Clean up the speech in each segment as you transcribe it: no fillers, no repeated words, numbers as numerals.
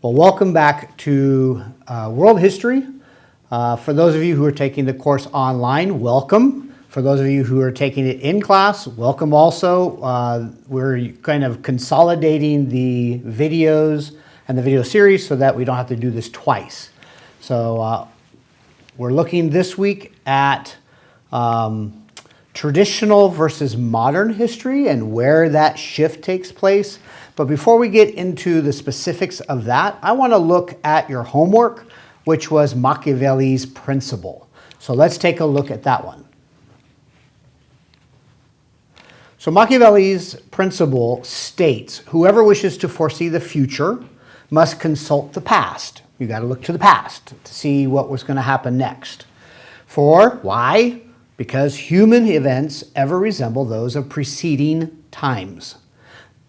Well, welcome back to World History. For those of you who are taking the course online, welcome. For those of you who are taking it in class, welcome also. We're kind of consolidating the videos and the video series so that we don't have to do this twice. So we're looking this week at traditional versus modern history and where that shift takes place. But before we get into the specifics of that, I want to look at your homework, which was Machiavelli's principle. So let's take a look at that one. So Machiavelli's principle states, whoever wishes to foresee the future must consult the past. You got to look to the past to see what was going to happen next. Why? Because human events ever resemble those of preceding times.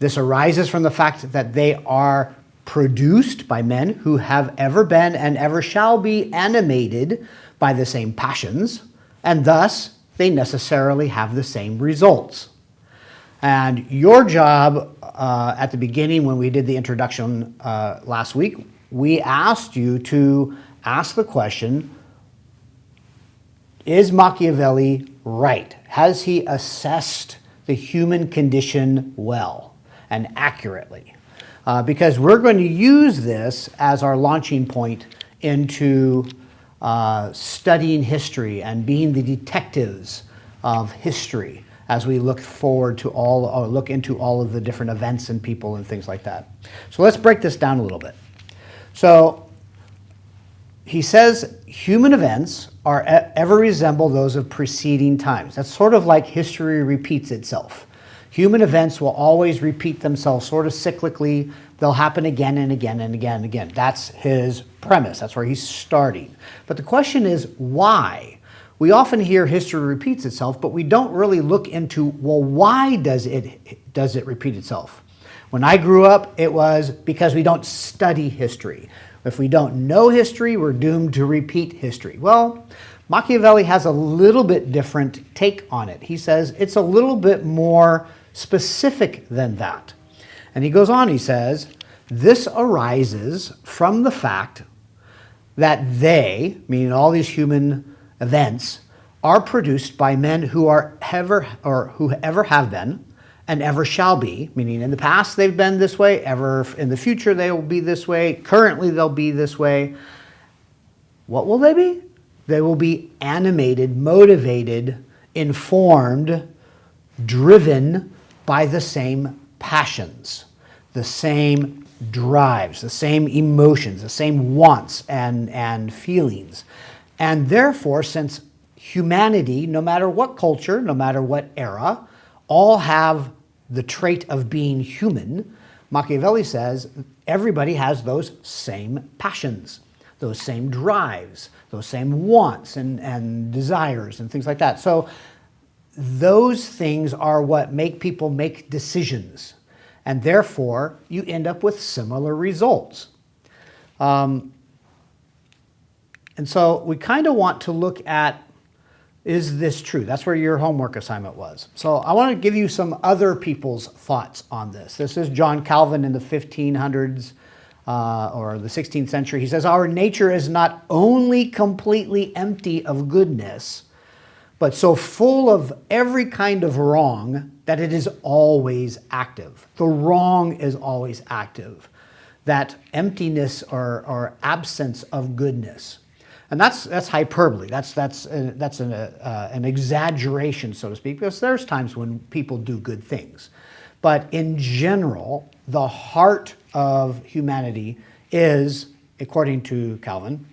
This arises from the fact that they are produced by men who have ever been and ever shall be animated by the same passions, and thus they necessarily have the same results. And your job at the beginning when we did the introduction last week, we asked you to ask the question, is Machiavelli right? Has he assessed the human condition well and accurately? Because we're going to use this as our launching point into studying history and being the detectives of history as we look forward to look into all of the different events and people and things like that. So let's break this down a little bit. So he says human events are ever resemble those of preceding times. That's sort of like history repeats itself. Human events will always repeat themselves sort of cyclically. They'll happen again and again and again and again. That's his premise. That's where he's starting. But the question is why? We often hear history repeats itself, but we don't really look into, well, why does it repeat itself? When I grew up, it was because we don't study history. If we don't know history, we're doomed to repeat history. Well, Machiavelli has a little bit different take on it. He says it's a little bit more specific than that. And he goes on, he says, this arises from the fact that they, meaning all these human events, are produced by men who are who ever have been and ever shall be, meaning in the past they've been this way, ever in the future they will be this way, currently they'll be this way. What will they be? They will be animated, motivated, informed, driven by the same passions, the same drives, the same emotions, the same wants and feelings. And therefore, since humanity, no matter what culture, no matter what era, all have the trait of being human, Machiavelli says everybody has those same passions, those same drives, those same wants and desires and things like that. So those things are what make people make decisions. And therefore, you end up with similar results. And so we kind of want to look at, is this true? That's where your homework assignment was. So I want to give you some other people's thoughts on this. This is John Calvin in the 1500s or the 16th century. He says, our nature is not only completely empty of goodness, but so full of every kind of wrong that it is always active. The wrong is always active. That emptiness or absence of goodness. And that's hyperbole. That's an exaggeration, so to speak, because there's times when people do good things. But in general, the heart of humanity is, according to Calvin,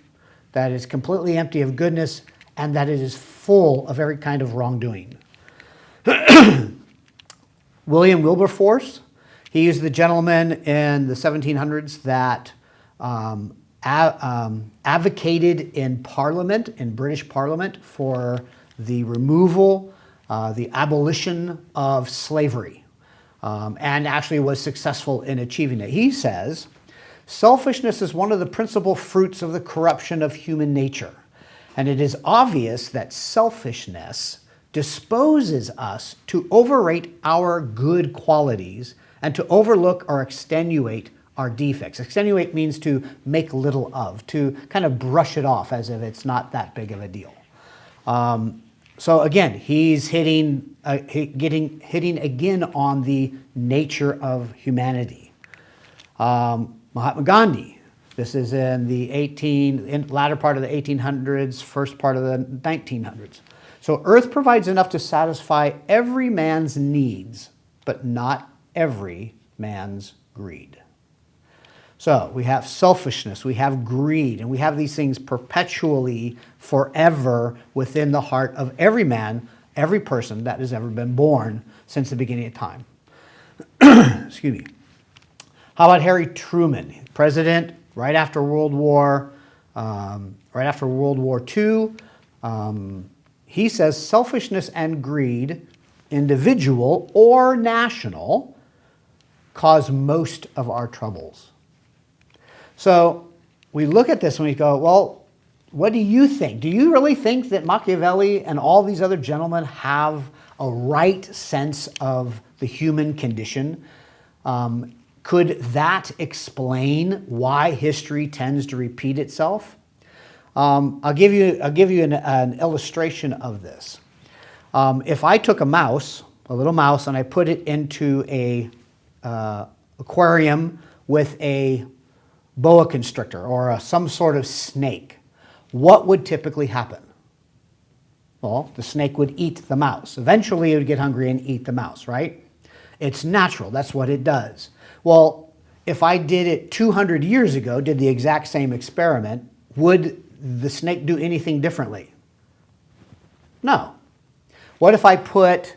that it's completely empty of goodness and that it is full of every kind of wrongdoing. William Wilberforce, he is the gentleman in the 1700s that advocated in Parliament, in British Parliament, for the removal, the abolition of slavery, and actually was successful in achieving it. He says, selfishness is one of the principal fruits of the corruption of human nature, and it is obvious that selfishness disposes us to overrate our good qualities and to overlook or extenuate our defects. Extenuate means to make little of, to kind of brush it off as if it's not that big of a deal. So again, he's hitting again on the nature of humanity. Mahatma Gandhi, this is in the latter part of the 1800s, first part of the 1900s. So earth provides enough to satisfy every man's needs, but not every man's greed. So we have selfishness, we have greed, and we have these things perpetually, forever within the heart of every man, every person that has ever been born since the beginning of time. Excuse me. How about Harry Truman, president right after World War II? He says selfishness and greed, individual or national, cause most of our troubles. So we look at this and we go, well, what do you think? Do you really think that Machiavelli and all these other gentlemen have a right sense of the human condition? Could that explain why history tends to repeat itself? I'll give you an illustration of this. If I took a little mouse, and I put it into a aquarium with a boa constrictor or some sort of snake, what would typically happen? Well, the snake would eat the mouse. Eventually, it would get hungry and eat the mouse, right? It's natural. That's what it does. Well, if I did it 200 years ago, did the exact same experiment, would the snake do anything differently? No. What if I put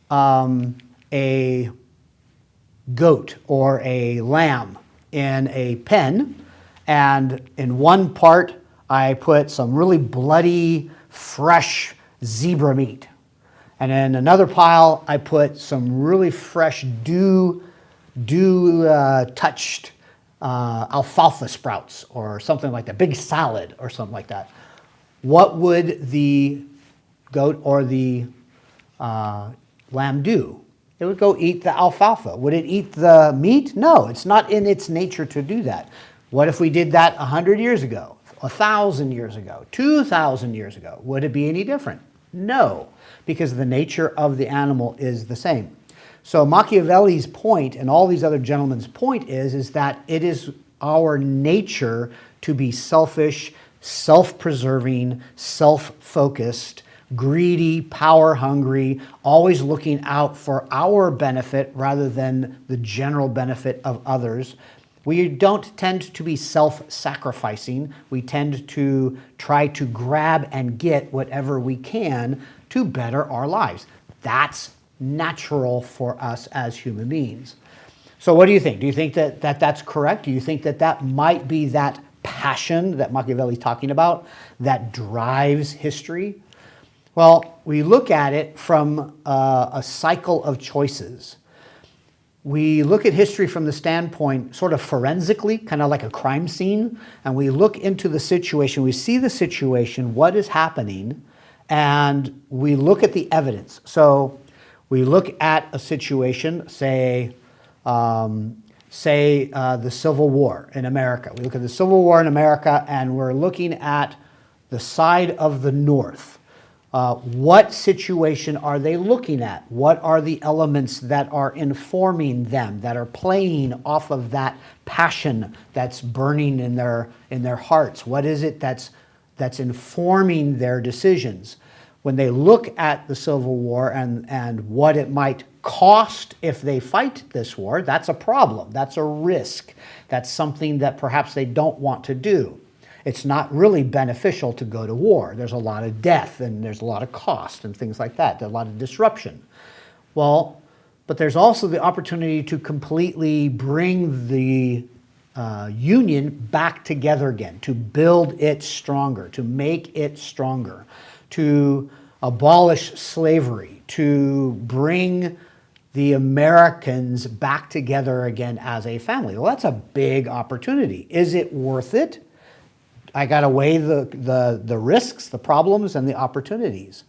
a goat or a lamb in a pen, and in one part I put some really bloody, fresh zebra meat, and in another pile I put some really fresh touched alfalfa sprouts or something like that, big salad or something like that? What would the goat or the lamb do? It would go eat the alfalfa. Would it eat the meat? No, it's not in its nature to do that. What if we did that 100 years ago, 1,000 years ago, 2,000 years ago? Would it be any different? No, because the nature of the animal is the same. So Machiavelli's point, and all these other gentlemen's point, is that it is our nature to be selfish, self-preserving, self-focused, greedy, power-hungry, always looking out for our benefit rather than the general benefit of others. We don't tend to be self-sacrificing. We tend to try to grab and get whatever we can to better our lives. That's natural for us as human beings. So what do you think? Do you think that that's correct? Do you think that that might be that passion that Machiavelli's talking about that drives history? Well, we look at it from a cycle of choices. We look at history from the standpoint sort of forensically, kind of like a crime scene, and we look into the situation, we see the situation, what is happening, and we look at the evidence. So we look at a situation, say the Civil War in America. We look at the Civil War in America, and we're looking at the side of the North. What situation are they looking at? What are the elements that are informing them, that are playing off of that passion that's burning in their hearts? What is it that's informing their decisions? When they look at the Civil War and what it might cost if they fight this war, that's a problem. That's a risk. That's something that perhaps they don't want to do. It's not really beneficial to go to war. There's a lot of death and there's a lot of cost and things like that. There's a lot of disruption. Well, but there's also the opportunity to completely bring the Union back together again, to build it stronger, to make it stronger, to abolish slavery, to bring the Americans back together again as a family. Well, that's a big opportunity. Is it worth it? I got to weigh the risks, the problems, and the opportunities.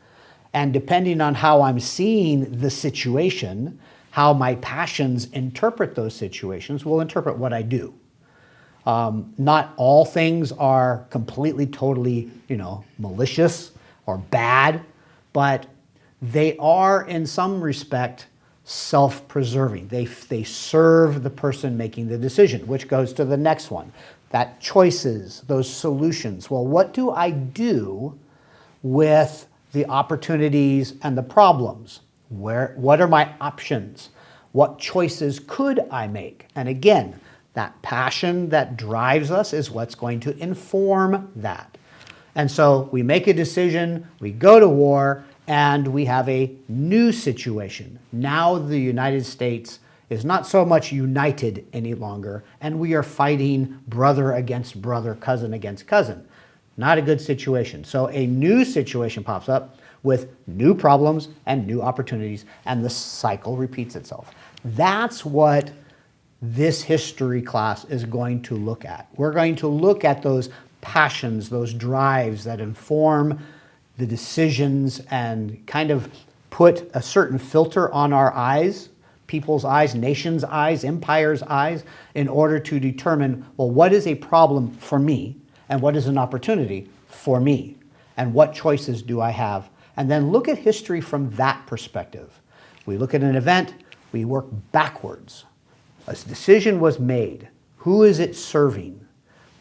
And depending on how I'm seeing the situation, how my passions interpret those situations will interpret what I do. Not all things are completely, totally, malicious or bad, but they are in some respect self-preserving. They serve the person making the decision, which goes to the next one. That choices, those solutions. Well, what do I do with the opportunities and the problems? What are my options? What choices could I make? And again, that passion that drives us is what's going to inform that. And so we make a decision, we go to war, and we have a new situation. Now the United States is not so much united any longer, and we are fighting brother against brother, cousin against cousin. Not a good situation. So a new situation pops up with new problems and new opportunities, and the cycle repeats itself. That's what this history class is going to look at. We're going to look at those passions, those drives that inform the decisions and kind of put a certain filter on our eyes, people's eyes, nations' eyes, empires' eyes, in order to determine, well, what is a problem for me and what is an opportunity for me and what choices do I have? And then look at history from that perspective. We look at an event, we work backwards. A decision was made. Who is it serving?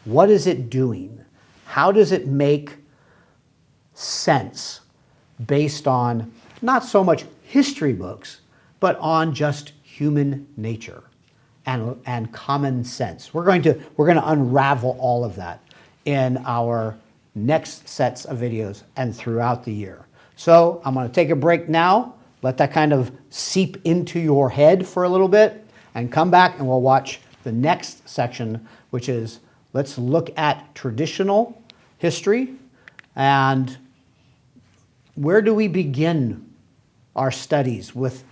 What is it doing? How does it make sense based on not so much history books, but on just human nature and common sense? We're going to unravel all of that in our next sets of videos and throughout the year. So I'm going to take a break now, let that kind of seep into your head for a little bit, and come back and we'll watch the next section, which is let's look at traditional history and where do we begin our studies with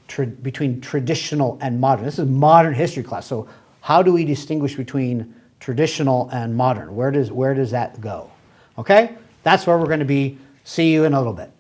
between traditional and modern. This is modern history class, so how do we distinguish between traditional and modern? Where does that go? Okay, that's where we're going to be. See you in a little bit.